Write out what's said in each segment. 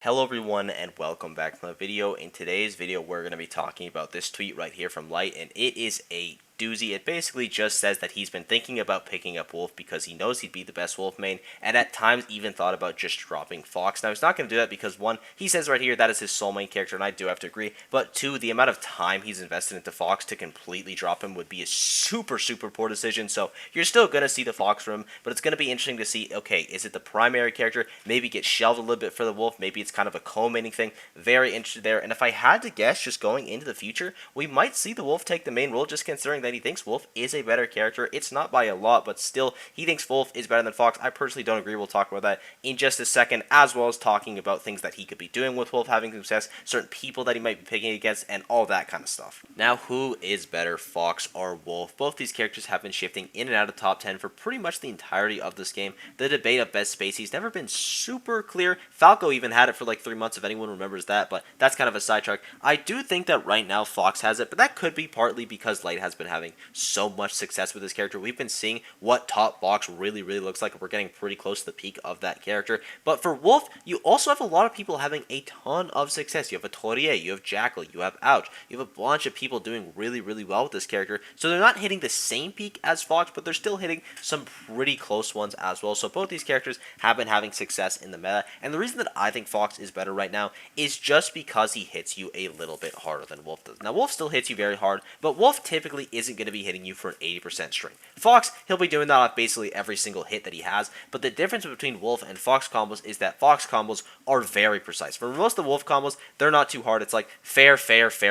Hello everyone and welcome back to my video. In today's video we're going to be talking about this tweet right here from Light, and it is a doozy. It basically just says that he's been thinking about picking up Wolf because he knows he'd be the best Wolf main, and at times even thought about just dropping Fox. Now he's not going to do that because one, he says right here that is his sole main character, and I do have to agree, but two, the amount of time he's invested into Fox to completely drop him would be a super poor decision. So you're still going to see the Fox from him, but it's going to be interesting to see, okay, is it the primary character, maybe get shelved a little bit for the Wolf, maybe it's kind of a co-maining thing. Very interested there, and if I had to guess, just going into the future, we might see the Wolf take the main role, just considering that he thinks Wolf is a better character. It's not by a lot, but still, he thinks Wolf is better than Fox. I personally don't agree. We'll talk about that in just a second, as well as talking about things that he could be doing with Wolf having success, certain people that he might be picking against, and all that kind of stuff. Now, who is better, Fox or Wolf? Both these characters have been shifting in and out of top 10 for pretty much the entirety of this game. The debate of best species never been super clear. Falco even had it for like 3 months, if anyone remembers that, but that's kind of a sidetrack. I do think that right now Fox has it, but that could be partly because Light has been having so much success with this character. We've been seeing what top Fox really looks like. We're getting pretty close to the peak of that character. But for Wolf, you also have a lot of people having a ton of success. You have a Torier, you have Jackal, you have Ouch, you have a bunch of people doing really well with this character. So they're not hitting the same peak as Fox, but they're still hitting some pretty close ones as well. So both these characters have been having success in the meta, and the reason that I think Fox is better right now is just because he hits you a little bit harder than Wolf does. Now, Wolf still hits you very hard, but Wolf typically isn't going to be hitting you for an 80% string. Fox, he'll be doing that off basically every single hit that he has, but the difference between Wolf and Fox combos is that Fox combos are very precise. For most of the Wolf combos, they're not too hard. It's like fair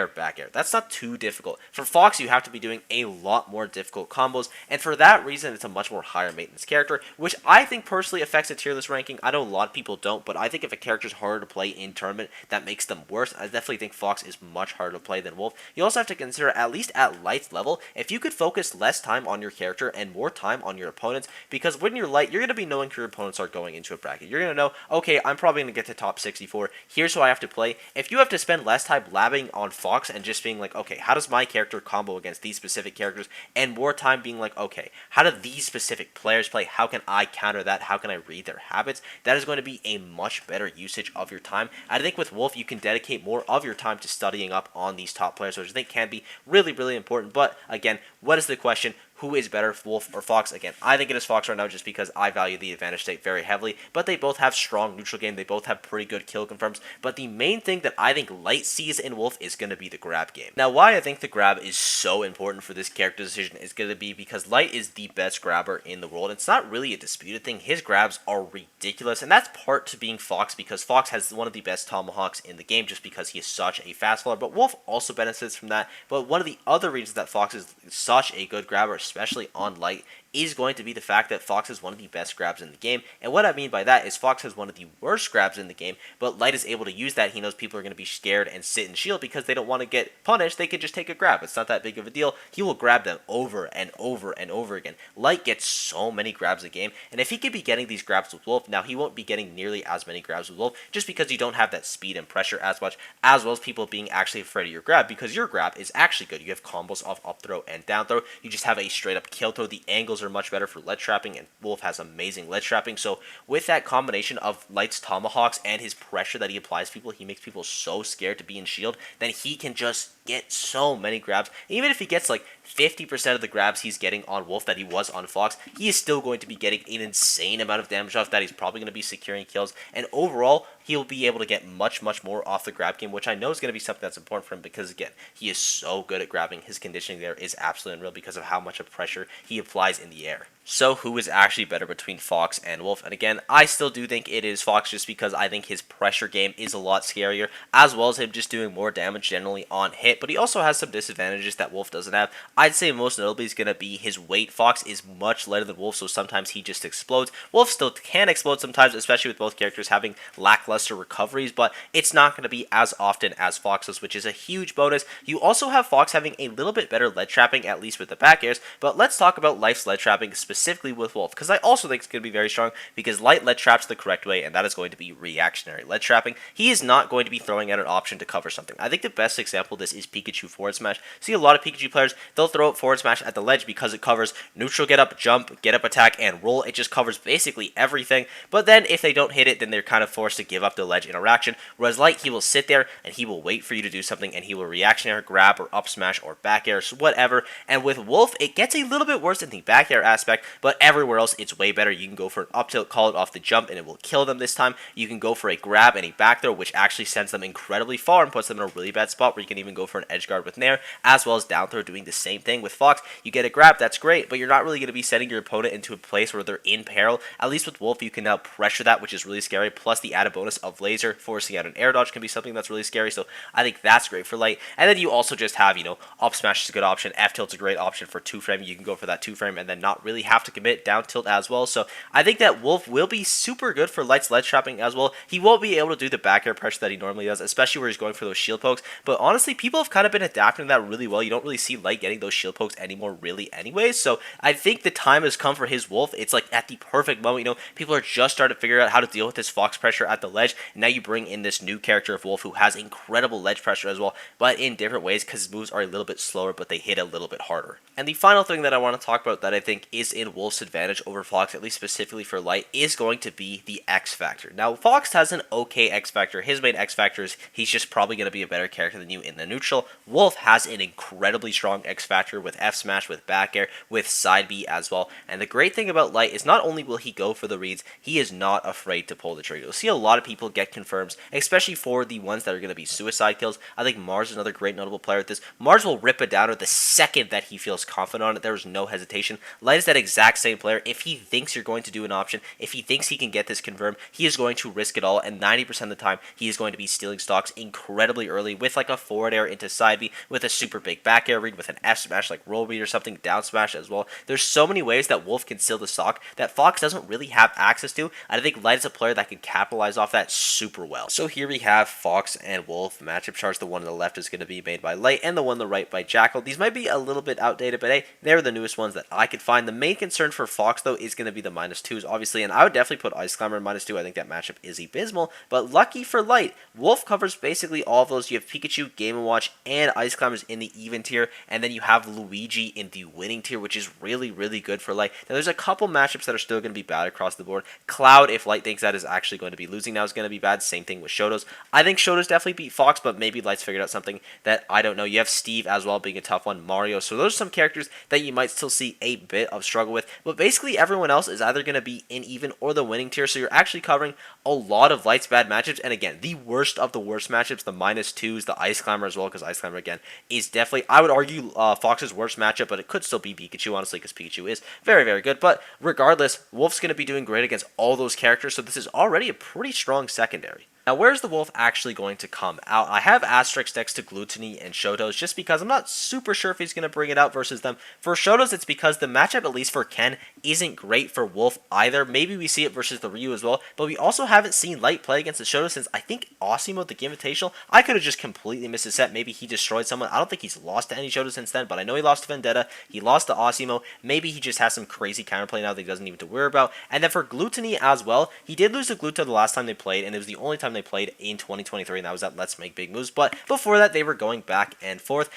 back air. That's not too difficult. For Fox, you have to be doing a lot more difficult combos, and for that reason, it's a much more higher maintenance character, which I think personally affects a tier list ranking. I know a lot of people don't, but I think if a character's harder to play in tournament, that makes them worse. I definitely think Fox is much harder to play than Wolf. You also have to consider, at least at Light's level, if you could focus less time on your character and more time on your opponents, because when you're Light, you're going to be knowing who your opponents are going into a bracket. You're going to know, okay, I'm probably going to get to top 64. Here's who I have to play. If you have to spend less time labbing on Fox and just being like, okay, how does my character combo against these specific characters, and more time being like, okay, how do these specific players play? How can I counter that? How can I read their habits? That is going to be a much better usage of your time. I think with Wolf, you can dedicate more of your time to studying up on these top players, which I think can be really important. But again, what is the question? Who is better, Wolf or Fox? Again, I think it is Fox right now just because I value the advantage state very heavily, but they both have strong neutral game. They both have pretty good kill confirms, but the main thing that I think Light sees in Wolf is going to be the grab game. Now, why I think the grab is so important for this character decision is going to be because Light is the best grabber in the world. It's not really a disputed thing. His grabs are ridiculous, and that's part to being Fox because Fox has one of the best tomahawks in the game just because he is such a fast faller, but Wolf also benefits from that. But one of the other reasons that Fox is such a good grabber, especially on Light, is going to be the fact that Fox is one of the best grabs in the game. And what I mean by that is Fox has one of the worst grabs in the game, but Light is able to use that. He knows people are going to be scared and sit and shield because they don't want to get punished. They can just take a grab. It's not that big of a deal. He will grab them over and over again. Light gets so many grabs a game, and if he could be getting these grabs with Wolf, now he won't be getting nearly as many grabs with Wolf just because you don't have that speed and pressure as much, as well as people being actually afraid of your grab because your grab is actually good. You have combos off up throw and down throw. You just have a straight up kill throw. The angles are much better for ledge trapping, and Wolf has amazing ledge trapping. So with that combination of Light's tomahawks and his pressure that he applies to people, he makes people so scared to be in shield, then he can just get so many grabs. Even if he gets like 50% of the grabs he's getting on Wolf that he was on Fox, he is still going to be getting an insane amount of damage off that. He's probably going to be securing kills, and overall, he'll be able to get much more off the grab game, which I know is going to be something that's important for him because, again, he is so good at grabbing. His conditioning there is absolutely unreal because of how much of pressure he applies in the air. So who is actually better between Fox and Wolf? And again, I still do think it is Fox just because I think his pressure game is a lot scarier, as well as him just doing more damage generally on hit, but he also has some disadvantages that Wolf doesn't have. I'd say most notably is going to be his weight. Fox is much lighter than Wolf, so sometimes he just explodes. Wolf still can explode sometimes, especially with both characters having lackluster recoveries, but it's not going to be as often as Fox's, which is a huge bonus. You also have Fox having a little bit better lead trapping, at least with the back airs, but let's talk about Life's lead trapping specifically with Wolf, because I also think it's going to be very strong, because Light lead traps the correct way, and that is going to be reactionary lead trapping. He is not going to be throwing out an option to cover something. I think the best example of this is Pikachu forward smash. See a lot of Pikachu players, they'll will throw it forward smash at the ledge because it covers neutral get up, jump, get up attack, and roll. It just covers basically everything. But then if they don't hit it, then they're kind of forced to give up the ledge interaction. Whereas Light, he will sit there and he will wait for you to do something, and he will reactionary grab or up smash or back air, so whatever. And with Wolf, it gets a little bit worse in the back air aspect, but everywhere else it's way better. You can go for an up tilt, call it off the jump, and it will kill them this time. You can go for a grab and a back throw, which actually sends them incredibly far and puts them in a really bad spot where you can even go for an edge guard with Nair, as well as down throw doing the same thing. With Fox, you get a grab, that's great, but you're not really going to be setting your opponent into a place where they're in peril. At least with Wolf, you can now pressure that, which is really scary, plus the added bonus of laser, forcing out an air dodge can be something that's really scary, so I think that's great for Light. And then you also just have, up smash is a good option, F tilt's a great option for 2-frame. You can go for that 2-frame and then not really have to commit down tilt as well, so I think that Wolf will be super good for Light's ledge trapping as well. He won't be able to do the back air pressure that he normally does, especially where he's going for those shield pokes, but honestly, people have kind of been adapting to that really well. You don't really see Light getting those shield pokes anymore really anyways, so I think the time has come for his Wolf. It's like at the perfect moment, people are just starting to figure out how to deal with this Fox pressure at the ledge, and now you bring in this new character of Wolf who has incredible ledge pressure as well, but in different ways because his moves are a little bit slower, but they hit a little bit harder. And the final thing that I want to talk about that I think is in Wolf's advantage over Fox, at least specifically for Light, is going to be the X Factor. Now, Fox has an okay X Factor. His main X Factor is he's just probably going to be a better character than you in the neutral. Wolf has an incredibly strong X Factor with F Smash, with back air, with side B as well. And the great thing about Light is not only will he go for the reads, he is not afraid to pull the trigger. You'll see a lot of people get confirms, especially for the ones that are going to be suicide kills. I think Mars is another great notable player at this. Mars will rip it down the second that he feels confident on it. There is no hesitation. Light is that exact same player. If he thinks you're going to do an option, if he thinks he can get this confirmed, he is going to risk it all, and 90% of the time, he is going to be stealing stocks incredibly early with like a forward air into side B, with a super big back air read, with an F smash like roll read or something, down smash as well. There's so many ways that Wolf can steal the stock that Fox doesn't really have access to. I think Light is a player that can capitalize off that super well. So here we have Fox and Wolf matchup charts. The one on the left is going to be made by Light, and the one on the right by Jackal. These might be a little bit outdated, but hey, they're the newest ones that I could find. The main concern for Fox, though, is going to be the -2s, obviously, and I would definitely put Ice Climber in -2. I think that matchup is abysmal, but lucky for Light, Wolf covers basically all of those. You have Pikachu, Game & Watch, and Ice Climbers in the even tier, and then you have Luigi in the winning tier, which is really, really good for Light. Now, there's a couple matchups that are still going to be bad across the board. Cloud, if Light thinks that is actually going to be losing now, is going to be bad. Same thing with Shotos. I think Shotos definitely beat Fox, but maybe Light's figured out something that I don't know. You have Steve as well being a tough one, Mario. So those are some characters that you might still see a bit of struggle with, but basically everyone else is either going to be in even or the winning tier, so you're actually covering a lot of Light's bad matchups. And again, the worst of the worst matchups, the -2s, the Ice Climber as well, because Ice Climber again is definitely, I would argue, Fox's worst matchup, but it could still be Pikachu, honestly, because Pikachu is very, very good. But regardless, Wolf's going to be doing great against all those characters, so this is already a pretty strong secondary. Now, where's the Wolf actually going to come out? I have asterisks next to Gluttony and Shotos just because I'm not super sure if he's going to bring it out versus them. For Shotos, it's because the matchup, at least for Ken, isn't great for Wolf either. Maybe we see it versus the Ryu as well, but we also haven't seen Light play against the Shotos since, I think, Osimo, the Invitational. I could have just completely missed his set. Maybe he destroyed someone. I don't think he's lost to any Shotos since then, but I know he lost to Vendetta. He lost to Osimo. Maybe he just has some crazy counterplay now that he doesn't even have to worry about. And then for Gluttony as well, he did lose to Gluto the last time they played, and it was the only time they played in 2023, and that was at Let's Make Big Moves. But before that, they were going back and forth.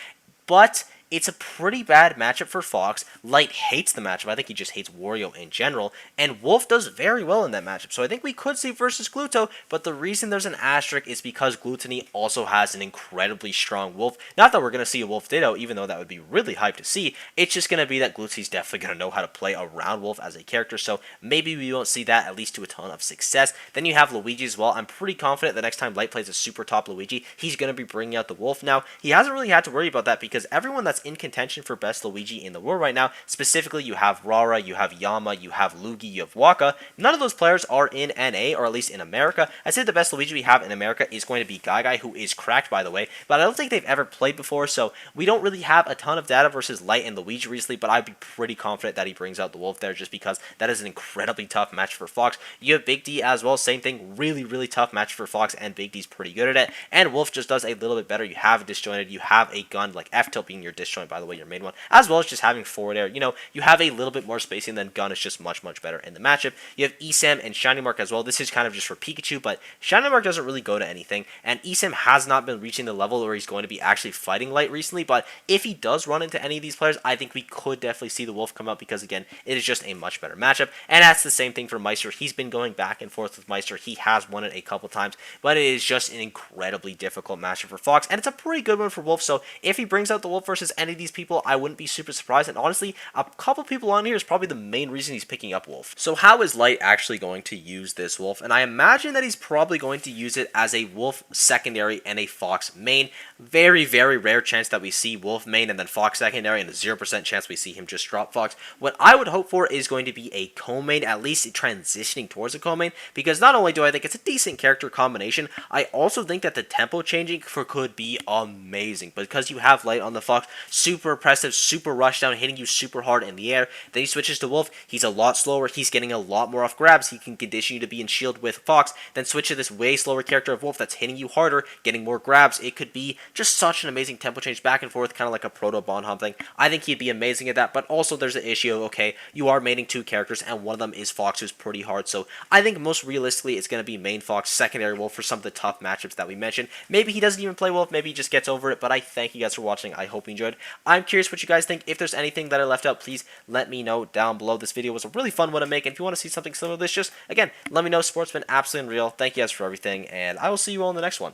But it's a pretty bad matchup for Fox. Light hates the matchup. I think he just hates Wario in general. And Wolf does very well in that matchup. So I think we could see versus Gluto, but the reason there's an asterisk is because Gluttony also has an incredibly strong Wolf. Not that we're going to see a Wolf Ditto, even though that would be really hype to see. It's just going to be that Glutony's definitely going to know how to play around Wolf as a character. So maybe we won't see that, at least to a ton of success. Then you have Luigi as well. I'm pretty confident the next time Light plays a super top Luigi, he's going to be bringing out the Wolf. Now, he hasn't really had to worry about that because everyone that's in contention for best Luigi in the world right now, specifically you have Rara, you have Yama, you have Luigi, you have Waka. None of those players are in NA, or at least in America. I'd say the best Luigi we have in America is going to be Guy, who is cracked, by the way, but I don't think they've ever played before, so we don't really have a ton of data versus Light and Luigi recently, but I'd be pretty confident that he brings out the Wolf there just because that is an incredibly tough match for Fox. You have Big D as well, same thing, really, really tough match for Fox, and Big D's pretty good at it, and Wolf just does a little bit better. You have Disjointed, you have a gun like F-Tilt being your disjointed Disjoint, by the way, your main one, as well as just having forward air. You have a little bit more spacing than Gun is just much, much better in the matchup. You have ESAM and Shiny Mark as well. This is kind of just for Pikachu, but Shiny Mark doesn't really go to anything, and ESAM has not been reaching the level where he's going to be actually fighting Light recently, but if he does run into any of these players, I think we could definitely see the Wolf come out because, again, it is just a much better matchup, and that's the same thing for Meister. He's been going back and forth with Meister. He has won it a couple times, but it is just an incredibly difficult matchup for Fox, and it's a pretty good one for Wolf, so if he brings out the Wolf versus any of these people, I wouldn't be super surprised, and honestly, a couple people on here is probably the main reason he's picking up Wolf. So how is Light actually going to use this Wolf? And I imagine that he's probably going to use it as a Wolf secondary and a Fox main. Very, very rare chance that we see Wolf main and then Fox secondary, and a 0% chance we see him just drop Fox. What I would hope for is going to be a co-main, at least transitioning towards a co-main, because not only do I think it's a decent character combination, I also think that the tempo changing could be amazing, because you have Light on the Fox, super oppressive, super rushdown, hitting you super hard in the air. Then he switches to Wolf, he's a lot slower, he's getting a lot more off grabs, he can condition you to be in shield with Fox, then switch to this way slower character of Wolf that's hitting you harder, getting more grabs. It could be just such an amazing tempo change back and forth, kind of like a proto Bonham thing. I think he'd be amazing at that, but also there's the issue of, okay, you are maining two characters, and one of them is Fox, who's pretty hard, so I think most realistically it's going to be main Fox, secondary Wolf for some of the tough matchups that we mentioned. Maybe he doesn't even play Wolf, maybe he just gets over it, but I thank you guys for watching. I hope you enjoyed. I'm curious what you guys think. If there's anything that I left out, please let me know down below. This video was a really fun one to make, and if you want to see something similar to this, just, again, let me know. Sport's been absolutely unreal. Thank you guys for everything, and I will see you all in the next one.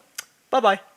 Bye-bye.